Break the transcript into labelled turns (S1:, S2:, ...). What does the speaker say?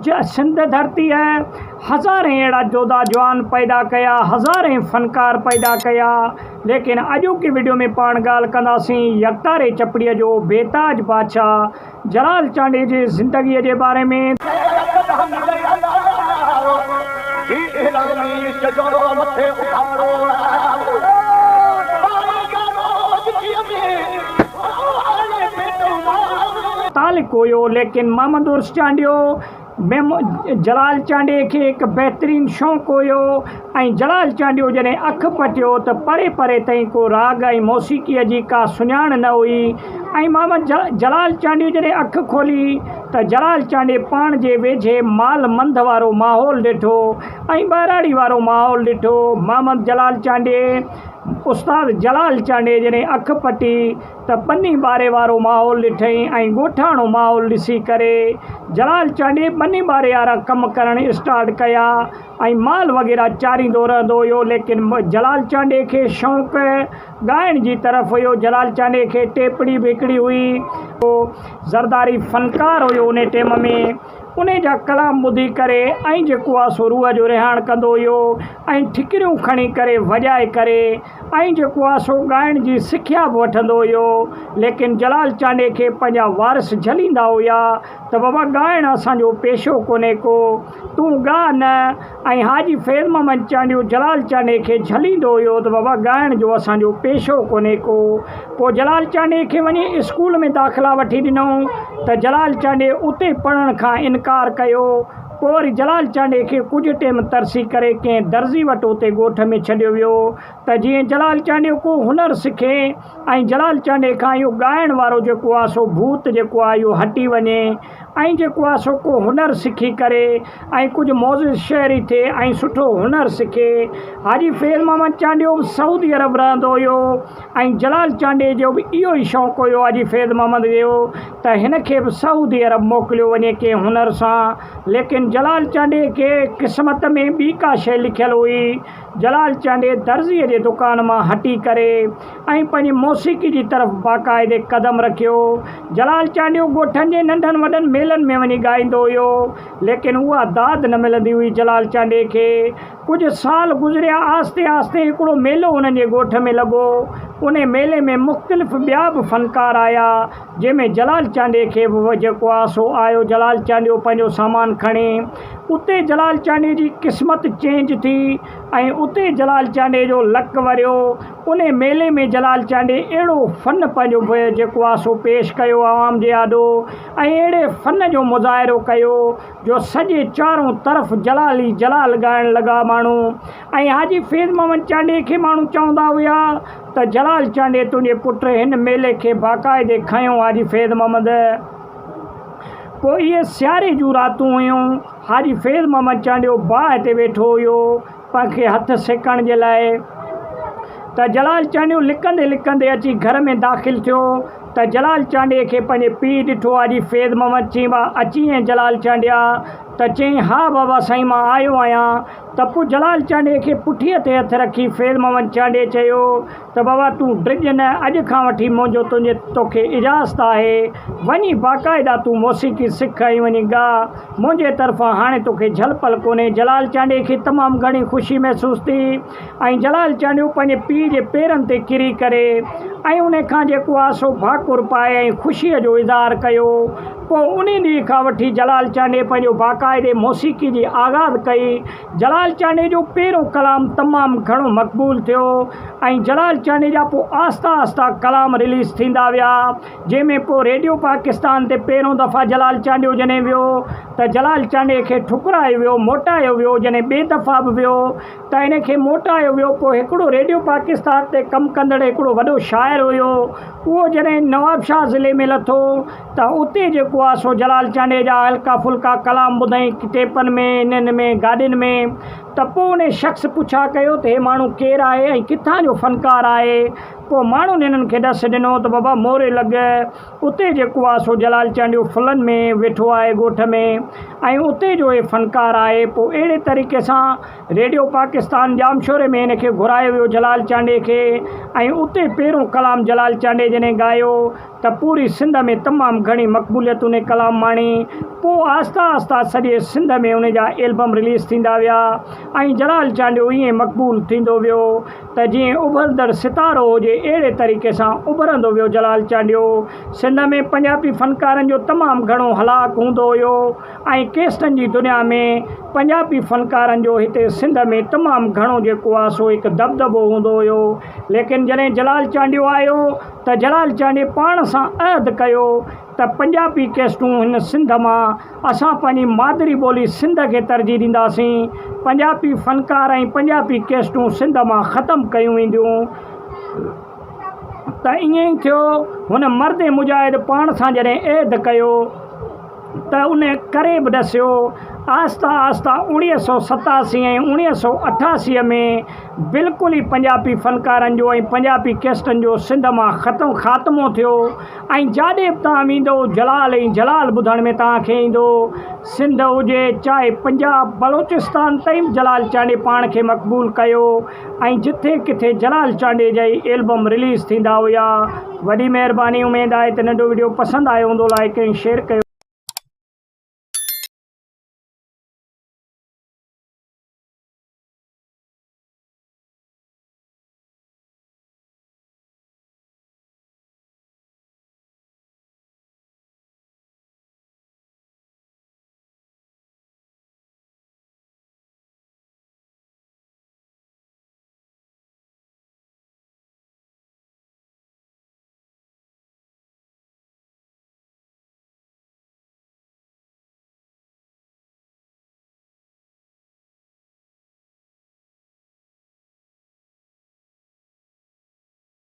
S1: सिंध धरती है हज़ारें अड़ा जोधा जवान पैदा कया, हज़ारें फनकार पैदा कया। लेकिन अॼु की वीडियो में पाण ॻाल्हि कंदासीं यकतारे चपड़ीअ जो बेताज बादशाह जलाल चांडी जी ज़िंदगीअ जे बारे में। तालिक हुयो, लेकिन मोहम्मद उर्स चांडियो जलाल चांडे खे हिकु बहितरीनु शौक़ु हुयो ऐं जलाल चांडियो जॾहिं अखि पटियो त परे परे ताईं को राग ऐं मौसीक़ीअ जी का सुञाण न हुई। ऐं मोहम्मद जलाल चांडियो जॾहिं अखि खोली त जलाल चांडे पाण जे वेझे माल मंद वारो माहौल ॾिठो ऐं ॿहिराड़ी वारो माहौल ॾिठो। मोहम्मद जलाल चांडे उस्ताद जलाल चांडे जॾहिं अखि पटी त बनी ॿारे वारो माहौल ॾिठईं ऐं ॻोठाणो माहौल ॾिसी करे जलाल चांडे बनी ॿारे वारा कमु करणु स्टार्ट कया ऐं माल वग़ैरह चारींदो रहंदो हुयो। लेकिन जलाल चांडे खे शौक़ु ॻाइण जी तरफ़ हुयो। जलाल चांडे खे टेपड़ी बि हिकिड़ी हुई, पोइ ज़रदारी फ़नकार हुयो उन टाइम में। उन जा कलाम ॿुधी करे ऐं जेको आहे सो रूह जो रिहाण कंदो हुयो ऐं ठिकरियूं खणी करे वॼाए करे ऐं जेको आहे सो ॻाइण जी सिखिया बि वठंदो हुयो। लेकिन जलाल चांडे खे पंहिंजा वारिस झलींदा हुया त बाबा ॻाइण असांजो पेशो कोन्हे को, तूं ॻा न। ऐं हाजी फैज़ मोहम्मद चांडियो जलाल चांडे खे झलींदो हुयो त बाबा ॻाइण जो असांजो पेशो कोन्हे को। पोइ जलाल चांडे खे वञी स्कूल में दाख़िला वठी ॾिनऊं त जलाल चांडे उते पढ़ण खां इनकार कयो। पोइ वरी जलाल चांडे खे कुझु टाइम तरसी करे कंहिं दर्ज़ी वटि उते ॻोठ में छॾियो वियो त जीअं जलाल चांडियो को हुनरु सिखे ऐं जलाल चांडे खां इहो ॻाइण वारो जेको आहे सो भूत जेको आहे इहो हटी वञे ऐं जेको आहे सो को हुनरु सिखी करे ऐं कुझु मौज़ शाइरी थिए ऐं सुठो हुनरु सिखे। हाजी फैज़ मोहम्मद चांडियो बि सऊदी अरब रहंदो हुयो ऐं जलाल चांडे जो बि इहो ई शौक़ु हुयो हाजी फैज़ मोहम्मद जो त हिन खे बि सऊदी अरब मोकिलियो वञे कंहिं हुनर सां। लेकिन जलाल चांडे खे क़िस्मत में ॿी का शइ लिखियलु हुई। जलाल चांडे दर्ज़ीअ जे दुकान मां हटी करे ऐं पंहिंजी मौसीक़ी जी तरफ़ बाक़ाइदे क़दम रखियो। जलाल चांडियो ॻोठनि जे नंढनि वॾनि मेलनि में वञी ॻाईंदो हुयो, लेकिन उहा दाद न मिलंदी हुई जलाल चांडे खे। कुझु साल गुज़रिया, आस्ते आस्ते हिकिड़ो मेलो उन्हनि जे ॻोठ में लॻो। उन मेले में मुख़्तलिफ़ ॿिया बि फ़नकार आया, जंहिंमें जलाल चांडे खे बि जेको आहे सो आयो। जलाल चांडियो पंहिंजो सामान खणी उते जलाल चांडे जी क़िस्मत चेंज थी ऐं उते जलाल चांडे जो लक वरियो। उन मेले में जलाल चांडे अहिड़ो फ़न पंहिंजो जेको आहे सो पेश कयो आवाम जे आॾो ऐं अहिड़े फ़न जो मुज़ाहिरो कयो जो सॼे चारों तरफ़ जलाल ई जलाल ॻाइण लॻा माण्हू। ऐं हाजी फैज़ मोहम्मद चांडे खे माण्हू चवंदा हुया त जलाल चांडे तुंहिंजे पुट हिन मेले खे बाक़ाइदे खयों हाजी फैज़ मोहम्मद। पोइ इहे सियारे जूं रातूं हुयूं। हाजी फैज़ मोहम्मद चांडियो बाहि ते वेठो हुयो पंहिंखे हथ सेकण जे लाइ त जलाल चांडियो लिकंदे लिकंदे अची घर में दाख़िल थियो त जलाल चांडे खे पंहिंजे पीउ ॾिठो। हाजी फैज़ मोहम्मद चई बा अची ऐं जलाल चांडिया त चई हा बाबा साईं मां आयो आहियां। त पोइ जलाल चांडे खे पुठीअ ते हथु रखी फैज़ मोहम्मद चांडे चयो त बाबा तूं ड्रिज न, अॼु खां वठी मुंहिंजो तोखे इजाज़त आहे, वञी बाक़ाइदा तूं मौसीक़ी सिख ऐं वञी ॻा, मुंहिंजे तरफ़ां हाणे तोखे झलपल कोन्हे। जलाल चांडे खे तमामु घणी ख़ुशी महसूस थी ऐं जलाल चांडियो पंहिंजे पीउ जे पेरनि ते किरी करे ऐं उन खां जेको आहे सो भाकुर पाए ऐं ख़ुशीअ जो इज़हार कयो। पोइ उन ॾींहं खां वठी जलाल चांडे पंहिंजो बाक़ाइदे मौसीक़ी जी आगाज़ कई। जलाल चांडे जो पहिरों कलाम तमामु घणो मक़बूल थियो ऐं जलाल चांडे जा पोइ आहिस्ता आहिस्ता कलाम रिलीज़ थींदा विया, जंहिंमें पोइ रेडियो पाकिस्तान ते पहिरों दफ़ा जलाल चांडियो जॾहिं वियो त जलाल चांडे खे ठुकरायो वियो, मोटायो वियो। जॾहिं ॿिए दफ़ा बि वियो त इन खे मोटायो वियो। पोइ हिकिड़ो रेडियो पाकिस्तान ते कमु कंदड़ हिकिड़ो वॾो शाइर हुयो, उहो जॾहिं नवाबशाह ज़िले में लथो त उते जेको आहे सो जलाल चांडे जा हल्का फुल्का कलाम ॿुधई टेपनि में, इन्हनि में, गाॾियुनि में। त पोइ उन शख़्स पुछा कयो त हे माण्हू केरु आहे ऐं किथां जो फ़नकार आहे। पोइ माण्हुनि हिननि खे ॾस ॾिनो त बाबा मोरे लॻ उते जेको आहे सो जलाल चांडियो फुलनि में वेठो आहे ॻोठ में ऐं उते जो इहे फ़नकार आहे। पोइ अहिड़े तरीक़े सां रेडियो पाकिस्तान जामशोरे में हिन खे घुरायो वियो जलाल चांडे खे ऐं उते पहिरों कलाम जलाल चांडे जॾहिं ॻायो त पूरी सिंध में तमामु घणी मक़बूलियत उन कलाम माणी। पोइ आहिस्ता आहिस्ता सॼे सिंध में उन जा एल्बम रिलीज़ थींदा विया ऐं जलाल चांडियो ईअं मक़बूल थींदो वियो त जीअं उभरंदड़ सितारो हुजे अहिड़े तरीक़े सां उभरंदो वियो जलाल चांडियो। सिंध में पंजाबी फ़नकारनि जो तमामु घणो हलाक हूंदो हुयो ऐं केसटनि जी दुनिया में पंजाबी फ़नकारनि जो हिते सिंध में तमामु घणो जेको आहे सो हिकु दबदबो हूंदो हुयो। लेकिन जॾहिं जलाल चांडियो आयो त जलाल चांडे पाण सां अहद कयो त पंजाबी कैस्टूं हिन सिंध मां असां पंहिंजी मादरी ॿोली सिंध खे तरजीह ॾींदासीं, पंजाबी फ़नकार ऐं पंजाबी कैस्टूं सिंध मां ख़तमु कयूं वेंदियूं। त ईअं ई थियो, हुन मर्द मुजाहिद पाण सां जॾहिं अहद कयो त उन करे बि ॾसियो। आहिस्ता आहिस्ता 1987 ऐं 1988 में बिल्कुलु ई पंजाबी फ़नकारनि जो ऐं पंजाबी कैस्टनि जो सिंध मां ख़ात्मो थियो ऐं जाॾे बि तव्हां वेंदो जलाल ऐं जलाल ॿुधण में तव्हांखे ईंदो। सिंध हुजे चाहे पंजाब बलोचिस्तान ताईं जलाल चांडे पाण खे मक़बूल कयो ऐं जिथे किथे जलाल चांडे जा ई एल्बम रिलीज़ थींदा हुया। वॾी महिरबानी, उमेदु आहे त नंढो वीडियो पसंदि आयो हूंदो, लाइक ऐं शेयर कयो।